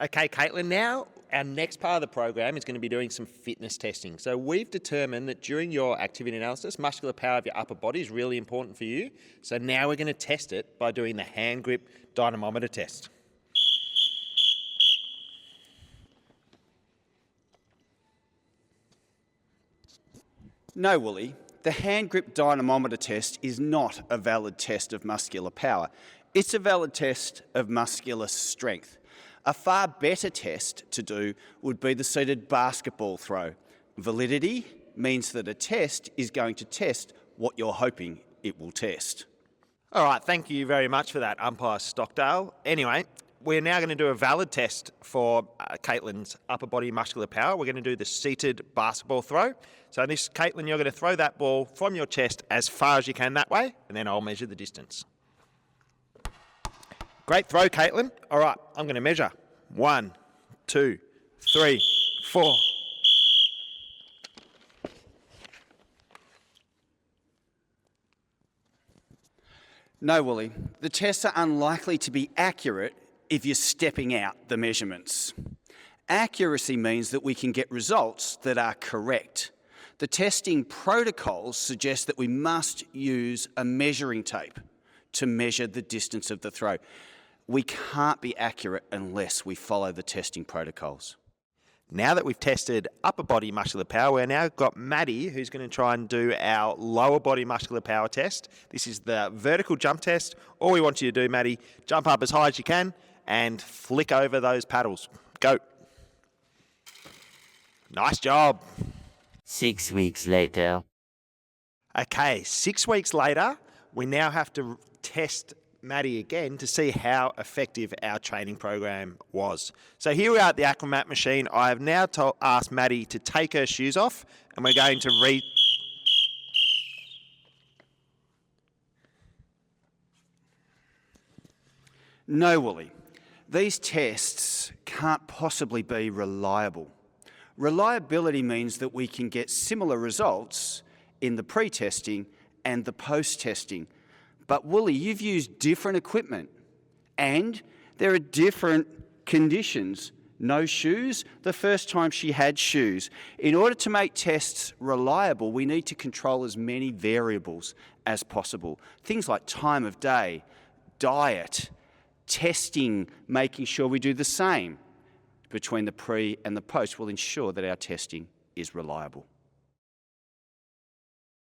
Okay, Caitlin, now our next part of the program is going to be doing some fitness testing. So we've determined that during your activity analysis, muscular power of your upper body is really important for you. So now we're going to test it by doing the hand grip dynamometer test. No, Wooly, the hand grip dynamometer test is not a valid test of muscular power. It's a valid test of muscular strength. A far better test to do would be the seated basketball throw. Validity means that a test is going to test what you're hoping it will test. All right, thank you very much for that, Umpire Stockdale. Anyway, we're now going to do a valid test for Caitlin's upper body muscular power. We're going to do the seated basketball throw. So Caitlin, you're going to throw that ball from your chest as far as you can that way, and then I'll measure the distance. Great throw, Caitlin. All right, I'm going to measure. 1, 2, 3, 4. No, Wooly, the tests are unlikely to be accurate if you're stepping out the measurements. Accuracy means that we can get results that are correct. The testing protocols suggest that we must use a measuring tape to measure the distance of the throw. We can't be accurate unless we follow the testing protocols. Now that we've tested upper body muscular power, we've now got Maddie who's going to try and do our lower body muscular power test. This is the vertical jump test. All we want you to do, Maddie, jump up as high as you can and flick over those paddles. Go. Nice job. 6 weeks later. Okay, 6 weeks later, we now have to test Maddie again to see how effective our training program was. So here we are at the Acromat machine. I have now asked Maddie to take her shoes off, and we're going to read. No, Wooly, these tests can't possibly be reliable. Reliability means that we can get similar results in the pre-testing and the post-testing. But Wooly, you've used different equipment and there are different conditions. No shoes, the first time she had shoes. In order to make tests reliable, we need to control as many variables as possible. Things like time of day, diet, testing, making sure we do the same between the pre and the post will ensure that our testing is reliable.